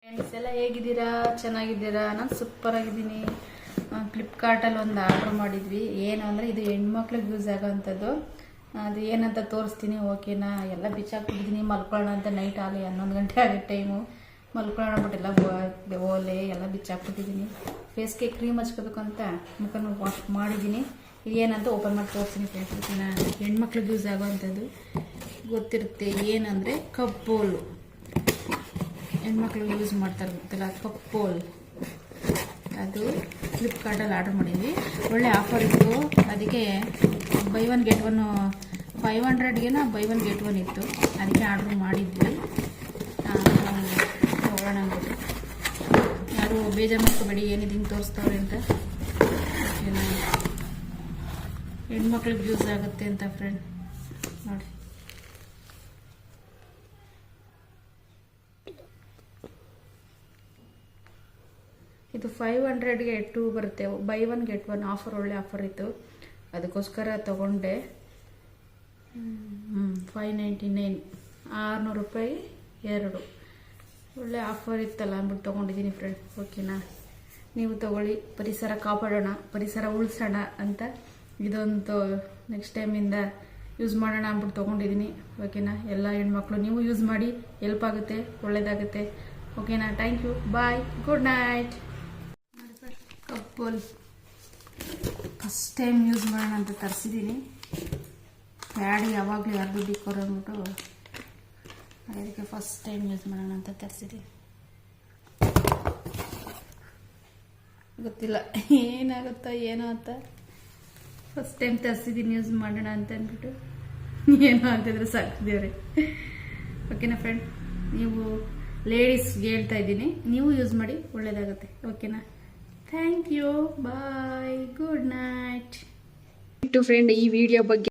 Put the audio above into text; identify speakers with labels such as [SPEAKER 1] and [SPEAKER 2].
[SPEAKER 1] Friends ಎಲ್ಲ ಹೇಗಿದ್ದೀರಾ? ಚೆನ್ನಾಗಿದ್ದೀರಾ? ನಾನು ಸೂಪರ್ ಆಗಿದ್ದೀನಿ. ಫ್ಲಿಪ್ಕಾರ್ಟಲ್ಲಿ ಒಂದು ಆರ್ಡ್ರ್ ಮಾಡಿದ್ವಿ. ಏನು ಅಂದರೆ ಇದು ಹೆಣ್ಮಕ್ಳಿಗೆ ಯೂಸ್ ಆಗೋವಂಥದ್ದು. ಅದು ಏನಂತ ತೋರಿಸ್ತೀನಿ, ಓಕೆನಾ? ಎಲ್ಲ ಬಿಚ್ಚಾಕ್ಬಿಟ್ಟಿದ್ದೀನಿ. ಮಲ್ಕೊಳ್ಳೋಣ ಅಂತ ನೈಟ್ ಆಗಲಿ 11 ಗಂಟೆ ಆಗೋ ಟೈಮು. ಮಲ್ಕೊಳ್ಳೋಣ ಬಿಟ್ಟೆಲ್ಲ ಓಲೆ ಎಲ್ಲ ಬಿಚ್ಚಾಕ್ಬಿಟ್ಟಿದ್ದೀನಿ. ಫೇಸ್ಗೆ ಕ್ರೀಮ್ ಹಚ್ಕೋಬೇಕು ಅಂತ ಮುಖನ ವಾಶ್ ಮಾಡಿದ್ದೀನಿ. ಏನಂತ ಓಪನ್ ಮಾಡಿ ತೋರಿಸ್ತೀನಿ ಫ್ರೆಂಡ್ಸ್. ಓಕೆನಾ? ಹೆಣ್ಮಕ್ಳಿಗೆ ಯೂಸ್ ಆಗೋವಂಥದ್ದು ಗೊತ್ತಿರುತ್ತೆ. ಏನಂದರೆ ಕಪ್ಪೋಲು ಹೆಣ್ಮಕ್ಳು ಯೂಸ್ ಮಾಡ್ತಾರೆ ಗೊತ್ತಿಲ್ಲ, ಕಪ್ಪೋಲ್. ಅದು ಫ್ಲಿಪ್ಕಾರ್ಟಲ್ಲಿ ಆರ್ಡ್ರ್ ಮಾಡಿದ್ವಿ. ಒಳ್ಳೆ ಆಫರ್ ಇತ್ತು. ಅದಕ್ಕೆ ಬೈ ಒನ್ ಗೆಟ್ ಒನ್ 500ಗೆನ ಬೈ ಒನ್ ಗೆಟ್ ಒನ್ ಇತ್ತು. ಅದಕ್ಕೆ ಆರ್ಡ್ರ್ ಮಾಡಿದ್ವಿ. ನೋಡೋಣ ಅಂದ್ಬಿಟ್ಟು. ಯಾರು ಬೇಜಾರು ಮಾಡ್ಕೋಬೇಡಿ, ಏನಿದೆ ಹಿಂಗೆ ತೋರಿಸ್ತವ್ರೆ ಅಂತ. ಓಕೆನಾ? ಹೆಣ್ಮಕ್ಳಿಗೆ ಯೂಸ್ ಆಗುತ್ತೆ ಅಂತ ಫ್ರೆಂಡ್ ನೋಡಿ. ಇದು 500ಗೆ 2 ಬರುತ್ತೆ. By one get one offer, ಒಳ್ಳೆ ಆಫರ್ ಇತ್ತು. ಅದಕ್ಕೋಸ್ಕರ ತಗೊಂಡೆ. 599 600 ರೂಪಾಯಿ 2. ಒಳ್ಳೆ ಆಫರ್ ಇತ್ತಲ್ಲ ಅಂದ್ಬಿಟ್ಟು ತೊಗೊಂಡಿದ್ದೀನಿ ಫ್ರೆಂಡ್. ಓಕೆನಾ? ನೀವು ತಗೊಳ್ಳಿ. ಪರಿಸರ ಕಾಪಾಡೋಣ, ಪರಿಸರ ಉಳಿಸೋಣ ಅಂತ ಇದೊಂದು ನೆಕ್ಸ್ಟ್ ಟೈಮಿಂದ ಯೂಸ್ ಮಾಡೋಣ ಅಂದ್ಬಿಟ್ಟು ತೊಗೊಂಡಿದ್ದೀನಿ. ಓಕೆನಾ? ಎಲ್ಲ ಹೆಣ್ಮಕ್ಳು ನೀವು ಯೂಸ್ ಮಾಡಿ, ಹೆಲ್ಪ್ ಆಗುತ್ತೆ, ಒಳ್ಳೆಯದಾಗುತ್ತೆ. ಓಕೆನಾ? Thank you, bye, good night. ಕಪ್ಪೋಲ್ ಫಸ್ಟ್ ಟೈಮ್ ಯೂಸ್ ಮಾಡೋಣ ಅಂತ ತರಿಸಿದ್ದೀನಿ. ಪ್ಯಾಡಿ ಯಾವಾಗಲೂ ಯಾರ್ದು ಡಿಕೋರ್ ಅಂದ್ಬಿಟ್ಟು ಅದಕ್ಕೆ ಫಸ್ಟ್ ಟೈಮ್ ಯೂಸ್ ಮಾಡೋಣ ಅಂತ ತರಿಸಿದ್ದೀನಿ. ಗೊತ್ತಿಲ್ಲ ಏನಾಗುತ್ತೋ ಏನೋ ಅಂತ. ಫಸ್ಟ್ ಟೈಮ್ ತರಿಸಿದ್ದೀನಿ ಯೂಸ್ ಮಾಡೋಣ ಅಂತ ಅಂದ್ಬಿಟ್ಟು. ಏನೋ ಅಂತಿದ್ರೆ ಸಾಕಿದೇವ್ರೆ. ಓಕೆನಾ ಫ್ರೆಂಡ್? ನೀವು ಲೇಡೀಸ್ಗೆ ಹೇಳ್ತಾ ಇದ್ದೀನಿ, ನೀವು ಯೂಸ್ ಮಾಡಿ, ಒಳ್ಳೆಯದಾಗುತ್ತೆ. ಓಕೆನಾ? Thank you, bye, good night.
[SPEAKER 2] Friend, ಈ ವಿಡಿಯೋ ಬಗ್ಗೆ